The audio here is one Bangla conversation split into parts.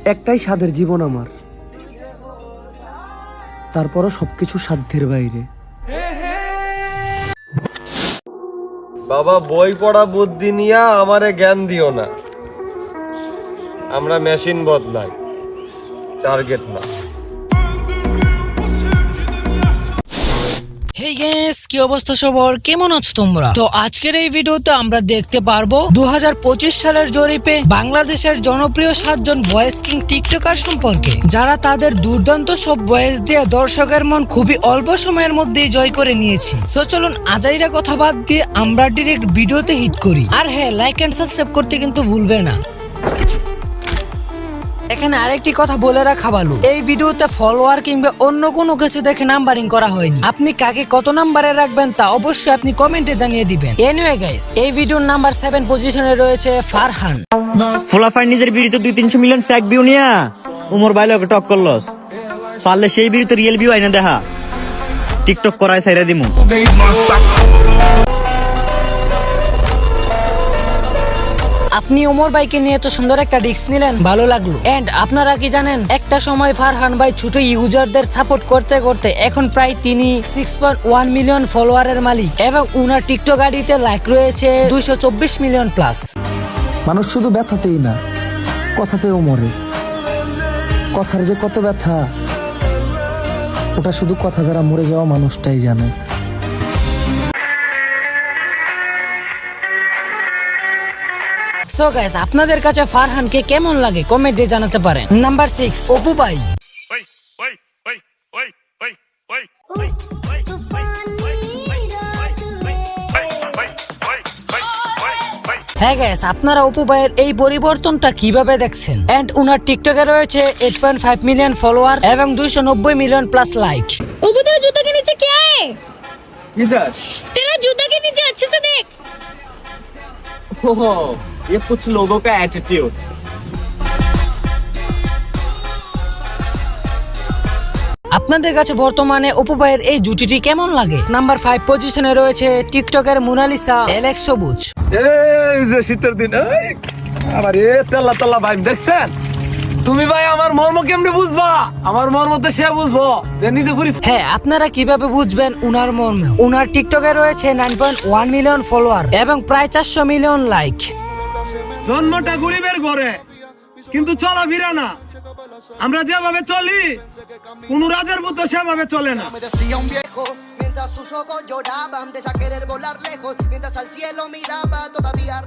একটাই স্বাদের জীবন আমার, তারপরও সবকিছু সাধ্যের বাইরে। বাবা বই পড়া বুদ্ধি নিয়া আমারে জ্ঞান দিও না। আমরা মেশিন বদলাই, টার্গেট না। হেই গাইস, কি অবস্থা সবার? কেমন আছো তোমরা? তো আজকের এই ভিডিওতে আমরা দেখতে পারবো 2025 সালের জরিপে বাংলাদেশের জনপ্রিয় 7 জন ভয়েস কিং টিকটকার সম্পর্কে, যারা তাদের দুর্দান্ত সব ভয়েস দিয়ে দর্শকের মন খুবই অল্প সময়ের মধ্যেই জয় করে নিয়েছে। সো চলুন আজাইরা কথা বাদ দিয়ে আমরা ডিরেক্ট ভিডিওতে হিট করি। আর হ্যাঁ, লাইক এন্ড সাবস্ক্রাইব করতে কিন্তু ভুলবে না। এখানে আরেকটি কথা বলে রাখা ভালো, এই ভিডিওতে ফলোয়ার কিংবা অন্য কোনো কিছু দেখে নাম্বারিং করা হয়নি। আপনি কাকে কত নাম্বারে রাখবেন তা অবশ্যই আপনি কমেন্টে জানিয়ে দিবেন। এনিওয়ে গাইস, এই ভিডিওর নাম্বার 7 পজিশনে রয়েছে ফারহান। ফোলাফাই নিজের ভিডিওতে 200-300 মিলিয়ন ফ্যাক ভিউ নিয়া উমর বাইলে ওকে টক করলস। পারলে সেই ভিডিওতে রিয়েল ভিউ আইনা দেখা, টিকটক করায় ছাইরা দিমু। আপনি ওমর ভাইকে নিয়ে এত সুন্দর একটা রিস্ক নিলেন, ভালো লাগলো। এন্ড আপনারা কি জানেন, একটা সময় ফারহান ভাই ছোট ইউজারদের সাপোর্ট করতে করতে এখন প্রায় তিনি 6.1 মিলিয়ন ফলোয়ারের মালিক এবং উনার টিকটক আইডিতে লাইক রয়েছে 224 মিলিয়ন প্লাস। মানুষ শুধু ব্যথাতেই না, কথাতেও মরে। কথার যে কত ব্যথা, ওটা শুধু কথা দ্বারা মরে যাওয়া মানুষটাই জানে। সো গাইস, আপনাদের কাছে ফারহানকে কেমন লাগে কমেন্টে জানাতে পারেন। নাম্বার 6 অপু ভাই। হ্যাঁ গাইস, আপনারা অপু ভাইয়ের এই পরিবর্তনটা কিভাবে দেখছেন? এন্ড উনার টিকটকে রয়েছে 8.5 মিলিয়ন ফলোয়ার এবং 290 মিলিয়ন প্লাস লাইক। ओबू तेरा जूता के नीचे क्या है? इधर तेरा जूता के नीचे अच्छे से देख। ओहो, ये कुछ लोगों का एटीट्यूड। আপনাদের কাছে বর্তমানে অপু ভাইয়ের এই জুটিটি কেমন লাগে? নাম্বার 5 পজিশনে রয়েছে টিকটকের মোনালিসা এলেক্স সবুজ। এই যে শীতের দিন, আমার এ তেলা তেলা ভাই দেখছেন তুমি ভাই? আমার মর্ম কেমনে বুঝবা? আমার মর্ম তো সে বুঝবো যে নিজে পুরি। হ্যাঁ, আপনারা কিভাবে বুঝবেন উনার মর্ম? উনার টিকটকে রয়েছে 9.1 মিলিয়ন ফলোয়ার এবং প্রায় 400 মিলিয়ন লাইক। জন্মটা গরিবের ঘরে, কিন্তু চলাফেরা না আমরা যেভাবে চলি কোন রাজার মতো সেভাবে চলে না। Me decía un viejo mientras sus ojos lloraban de esa querer volar lejos mientras al cielo miraba todavía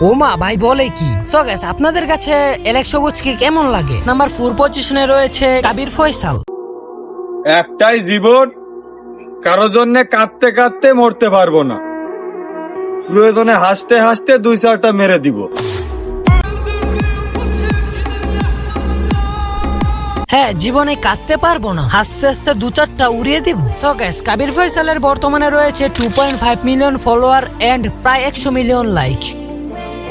ও মা ভাই বলে কি? সো গাইস, আপনাদের কাছে এলেক্স সবুজ কি কেমন লাগে? নাম্বার 4 পজিশনে রয়েছে কাবির ফয়সাল। একটাই জীবন, কারো জন্য কাঁদতে কাঁদতে মরতে পারবো না, প্রয়োজনে হাসতে হাসতে 2-4টা মেরে দিব। হ্যাঁ, জীবনে কাঁদতে পারবো না, হাসতে হাসতে 2-4টা উড়িয়ে দিব। সো গাইস, কাবির ফয়সালের বর্তমানে রয়েছে 2.5 মিলিয়ন ফলোয়ার এন্ড প্রায় 100 মিলিয়ন লাইক।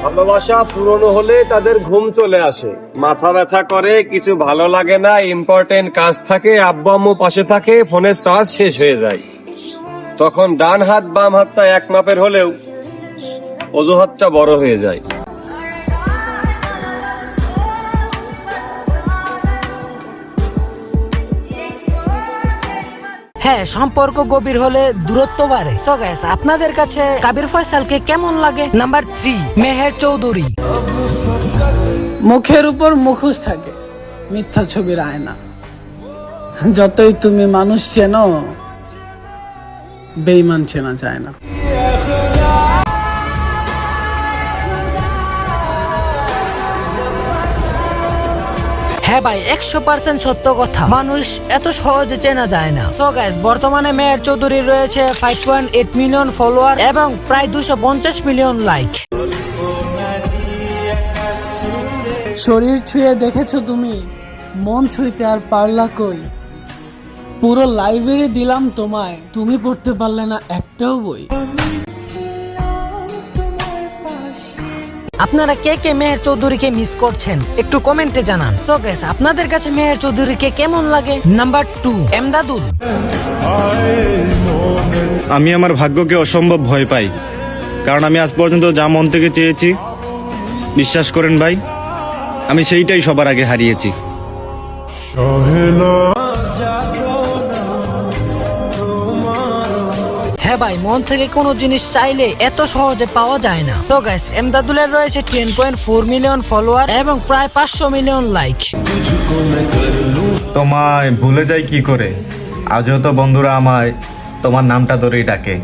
ভালোবাসা পুরনো হলে তাদের ঘুম চলে আসে, মাথা ব্যথা করে, কিছু ভালো লাগে না, ইম্পর্টেন্ট কাজ থাকে, আব্বু আম্মু পাশে থাকে, ফোনের চার্জ শেষ হয়ে যায়, তখন ডান হাত বাম হাতটা এক মাপের হলেও অজুহাতটা বড় হয়ে যায়। হ্যাঁ, সম্পর্ক গভীর হলে দূরত্ব বাড়ে। সো গাইস, আপনাদের কাছে কাবির ফয়সালকে কেমন লাগে? নাম্বার 3 মেহের চৌধুরী। মুখের উপর মুখোশ থাকে, মিথ্যা ছবির আয়না। যতই তুমি মানুষ চেনো, বেঈমান চেনা যায় না। হ্যাঁ ভাই, 100% সত্য কথা, মানুষ এত সহজে চেনা যায় না। সো গাইস, বর্তমানে মেহের চৌধুরীর রয়েছে 5.8 মিলিয়ন ফলোয়ার এবং প্রায় 250 মিলিয়ন লাইক। শরীর ছুঁয়ে দেখেছো তুমি, মন ছুঁইতে আর পারলা কই? পুরো লাইব্রেরি দিলাম তোমায়, তুমি পড়তে পারলে না একটাও বই। আপনারা কে কে মেহের চৌধুরীকে মিস করছেন একটু কমেন্টে জানান। সো গাইস, আপনাদের কাছে মেহের চৌধুরীকে কেমন লাগে? নাম্বার 2 এমদাদুল। আমি আমার ভাগ্যকে অসম্ভব ভয় পাই, কারণ আমি আজ পর্যন্ত যা মন থেকে চেয়েছি, বিশ্বাস করেন ভাই, আমি সেইটাই সবার আগে হারিয়েছি। হ্যাঁ ভাই, মন থেকে কোনো জিনিস চাইলে এত সহজে পাওয়া যায় না। সো গাইস, এমদাদুলের রয়েছে 10.4 মিলিয়ন ফলোয়ার এবং প্রায় 500 মিলিয়ন লাইক। তোমায় ভুলে যাই কি করে, আজও তো বন্ধুরা আমায় তোমার নামটা ধরেই ডাকে।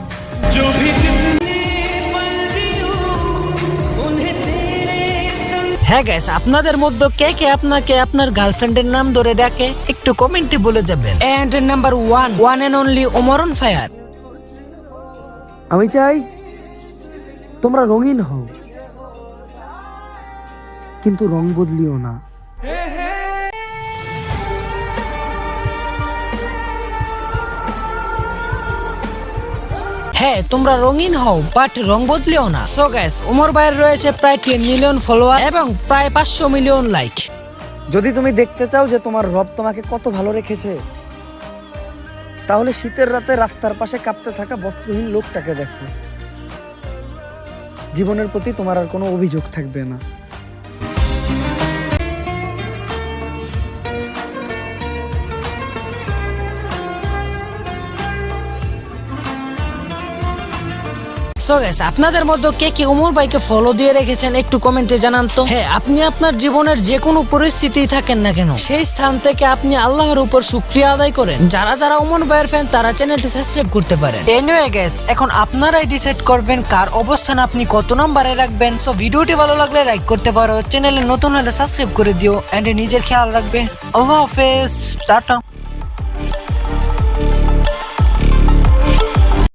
হ্যাঁ গাইস, আপনাদের মধ্যে কে কে আপনাকে আপনার গার্লফ্রেন্ডের নাম ধরে ডাকে একটু কমেন্টে বলে যাবেন। And number 1, one and only Omar on fire. আমি চাই তোমরা রঙিন হও, কিন্তু রং বদলিও না। হ্যাঁ, তোমরা রঙিন হও বাট রং বদলিও না। সো গাইস, ওমর ভাইয়ের রয়েছে প্রায় 10 মিলিয়ন ফলোয়ার এবং প্রায় 500 মিলিয়ন লাইক। যদি তুমি দেখতে চাও যে তোমার রব তোমাকে কত ভালো রেখেছে, তাহলে শীতের রাতে রাস্তার পাশে কাঁপতে থাকা বস্ত্রহীন লোকটাকে দেখো। জীবনের প্রতি তোমার আর কোনো অভিযোগ থাকবে না। সো গাইস, আপনাদের মধ্যে কে কে ওমর ভাইকে ফলো দিয়ে রেখেছেন একটু কমেন্টে জানান তো। হ্যাঁ, আপনি আপনার জীবনের যে কোনো পরিস্থিতি থাকেন না কেন, সেই স্থান থেকে আপনি আল্লাহর উপর শুকরিয়া আদায় করেন। যারা যারা ওমর ভাইয়ের ফ্যান তারা চ্যানেলটি সাবস্ক্রাইব করতে পারেন। এনিওয়ে গাইস, এখন আপনারাই ডিসাইড করবেন কার অবস্থান আপনি কত নম্বরে রাখবেন। সো ভিডিওটি ভালো লাগলে লাইক করতে পারো, চ্যানেলে নতুন হলে সাবস্ক্রাইব করে দিও এন্ড নিজের খেয়াল রাখবে। আল্লাহ হাফেজ, টাটা।